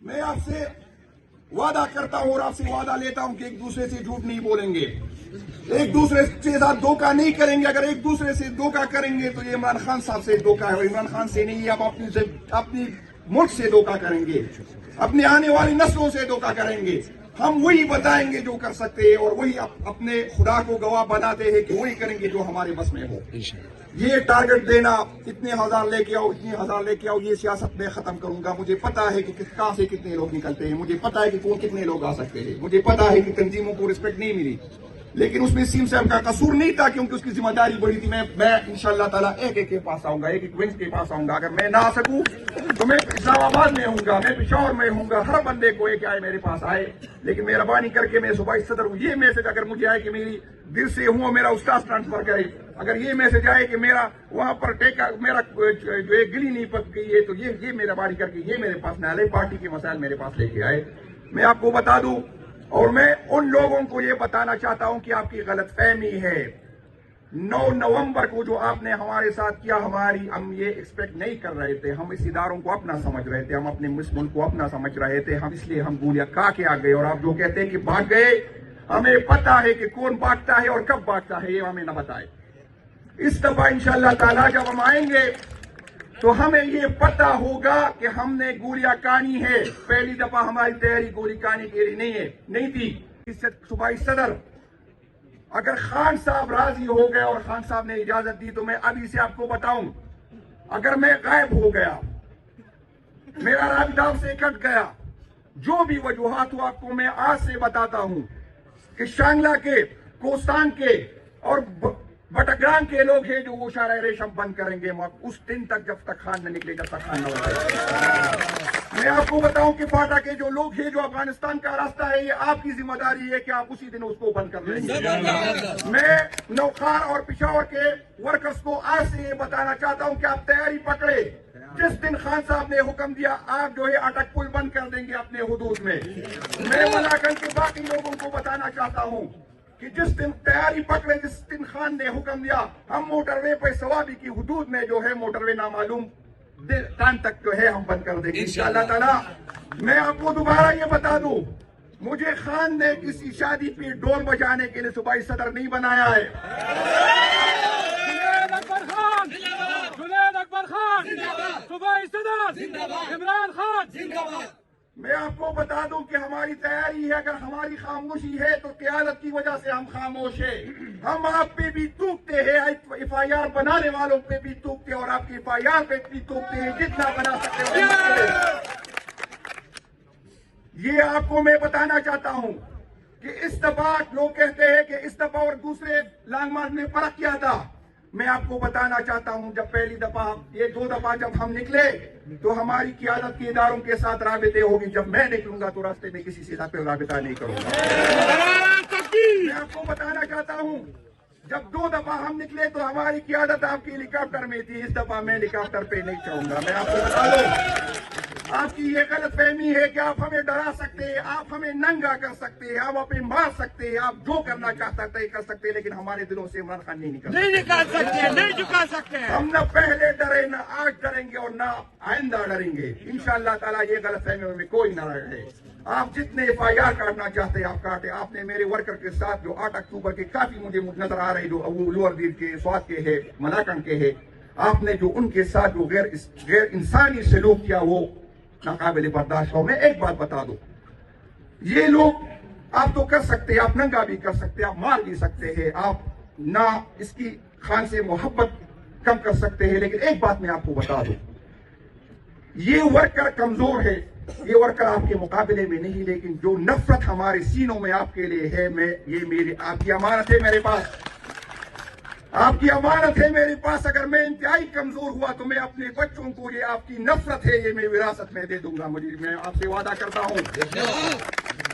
میں آپ سے وعدہ کرتا ہوں اور آپ سے وعدہ لیتا ہوں کہ ایک دوسرے سے جھوٹ نہیں بولیں گے, ایک دوسرے کے ساتھ دھوکہ نہیں کریں گے. اگر ایک دوسرے سے دھوکہ کریں گے تو یہ عمران خان صاحب سے دھوکہ ہے, عمران خان سے نہیں, اب اپنی ملک سے دھوکہ کریں گے, اپنے آنے والی نسلوں سے دھوکہ کریں گے. ہم وہی بتائیں گے جو کر سکتے ہیں, اور وہی اپنے خدا کو گواہ بناتے ہیں کہ وہی کریں گے جو ہمارے بس میں ہو. یہ ٹارگٹ دینا اتنے ہزار لے کے آؤ, اتنے ہزار لے کے آؤ, یہ سیاست میں ختم کروں گا. مجھے پتا ہے کہ کہاں سے کتنے لوگ نکلتے ہیں, مجھے پتا ہے کہ کون کتنے لوگ آ سکتے ہیں, مجھے پتا ہے کہ تنظیموں کو رسپیکٹ نہیں ملی, لیکن اس میں سیم صاحب کا قصور نہیں تھا کیونکہ اس کی ذمہ داری بڑی تھی. میں انشاءاللہ تعالیٰ ایک ایک کے پاس آؤں گا, ایک ایک ونچ کے پاس آؤں گا. اگر میں نہ آ سکوں تو میں اسلام آباد میں ہوں گا, میں پشاور میں ہوں گا. ہر بندے کو ایک آئے میرے پاس آئے, لیکن مہربانی کر کے میں صوبائی صدر ہوں. یہ میسج اگر مجھے آئے کہ میری دل سے ہوں, میرا استاذ ٹرانسفر کرے, اگر یہ میسج آئے کہ میرا وہاں پر ٹیکا میرا جو ایک گلی نہیں پک گئی ہے, تو یہ مہربانی کر کے یہ میرے پاس نہ آئے, پارٹی کے مسائل میرے پاس لے کے آئے. میں آپ کو بتا دوں, اور میں ان لوگوں کو یہ بتانا چاہتا ہوں کہ آپ کی غلط فہمی ہے. 9 نومبر کو جو آپ نے ہمارے ساتھ کیا, ہم یہ ایکسپیکٹ نہیں کر رہے تھے. ہم اس اداروں کو اپنا سمجھ رہے تھے, ہم اپنے ملک کو اپنا سمجھ رہے تھے. ہم اس لیے ہم گولیاں کھا کے آ گئے. اور آپ جو کہتے ہیں کہ بھاگ گئے, ہمیں پتا ہے کہ کون بھاگتا ہے اور کب بھاگتا ہے, یہ ہمیں نہ بتائے. اس دفعہ انشاءاللہ تعالیٰ جب ہم آئیں گے تو ہمیں یہ پتا ہوگا کہ ہم نے گولیاں کھانی ہے. پہلی دفعہ ہماری تیاری گولی کھانے کے لیے نہیں تھی. صوبائی صدر اگر خان صاحب راضی ہو گئے اور خان صاحب نے اجازت دی, تو میں ابھی سے آپ کو بتاؤں, اگر میں غائب ہو گیا, میرا رابطہ آپ سے کٹ گیا, جو بھی وجوہات ہو آپ کو میں آج سے بتاتا ہوں کہ شانگلہ کے, کوستان کے اور بٹگرام کے لوگ ہیں جو وہ شارع ریشم بند کریں گے اس دن تک, جب تک خان نہ نکلے, جب تک خان نہ بتائے. میں آپ کو بتاؤں کہ فاٹا کے جو لوگ ہیں, جو افغانستان کا راستہ ہے, یہ آپ کی ذمہ داری ہے کہ آپ اسی دن اس کو بند کر لیں گے. میں نوخار اور پشاور کے ورکرز کو آج سے یہ بتانا چاہتا ہوں کہ آپ تیاری پکڑے. جس دن خان صاحب نے حکم دیا, آپ جو ہے اٹک پل بند کر دیں گے اپنے حدود میں. میں ملاکنڈ کے باقی لوگوں کو بتانا چاہتا ہوں کہ جس دن تیاری پکڑے, جس دن خان نے حکم دیا, ہم موٹر وے پہ سوابی کی حدود میں جو ہے موٹر وے نامعلوم ٹائم تک جو ہے ہم بند کر دیں گے انشاءاللہ تعالیٰ. میں آپ کو دوبارہ یہ بتا دوں, مجھے خان نے کسی شادی پہ ڈول بجانے کے لیے صوبائی صدر نہیں بنایا ہے. جنید اکبر خان صوبائی صدر عمران خان. میں آپ کو بتا دوں کہ ہماری تیاری ہے. اگر ہماری خاموشی ہے تو قیادت کی وجہ سے ہم خاموش ہیں. ہم آپ پہ بھی توکتے ہیں, ایف آئی آر بنانے والوں پہ بھی توکتے ہیں, اور آپ کی ایف آئی آر پہ بھی توکتے ہیں. جتنا بنا سکتے ہیں. یہ آپ کو میں بتانا چاہتا ہوں کہ اس دفعہ لوگ کہتے ہیں کہ اس دفعہ اور دوسرے لانگ مارچ میں فرق کیا تھا. میں آپ کو بتانا چاہتا ہوں, جب پہلی دفعہ, یہ 2 دفعہ جب ہم نکلے تو ہماری قیادت کے اداروں کے ساتھ رابطے ہوگی. جب میں نکلوں گا تو راستے میں کسی سے پہ رابطہ نہیں کروں گا. میں آپ کو بتانا چاہتا ہوں, جب 2 دفعہ ہم نکلے تو ہماری قیادت آپ کی ہیلی کاپٹر میں تھی. اس دفعہ میں ہیلی کاپٹر پہ نہیں چاہوں گا. میں آپ کو بتا دوں, آپ کی یہ غلط فہمی ہے کہ آپ ہمیں ڈرا سکتے ہیں, آپ ہمیں ننگا کر سکتے ہیں, آپ ہمیں مار سکتے ہیں, آپ جو کرنا چاہتے ہیں کر سکتے ہیں, لیکن ہمارے دلوں سے عمران خان نہیں نکال سکتے, نہیں جھکا سکتے. ہم نہ پہلے ڈرے, نہ آج ڈریں گے, اور نہ آئندہ ڈریں گے انشاءاللہ تعالیٰ. یہ غلط فہمیوں میں کوئی نہ رہے. آپ جتنے ایف آئی آر کاٹنا چاہتے ہیں آپ کاٹے. آپ نے میرے ورکر کے ساتھ جو 8 اکتوبر کے کافی مجھے نظر آ رہے, جو لوور دیر کے, سوات کے ہے, ملاکنڈ کے ہے, آپ نے جو ان کے ساتھ جو غیر انسانی سلوک کیا وہ ناقابل برداشت ہو. میں ایک بات بتا دوں, یہ لوگ آپ تو کر سکتے ہیں, آپ ننگا بھی کر سکتے ہیں, آپ مار بھی سکتے ہیں, آپ نہ اس کی خان سے محبت کم کر سکتے ہیں, لیکن ایک بات میں آپ کو بتا دوں, یہ ورکر کمزور ہے, یہ ورکر آپ کے مقابلے میں نہیں, لیکن جو نفرت ہمارے سینوں میں آپ کے لیے ہے, یہ میری آپ کی امانت ہے میرے پاس, آپ کی امانت ہے میرے پاس. اگر میں انتہائی کمزور ہوا تو میں اپنے بچوں کو یہ آپ کی نفرت ہے, یہ میں وراثت میں دے دوں گا. میں آپ سے وعدہ کرتا ہوں.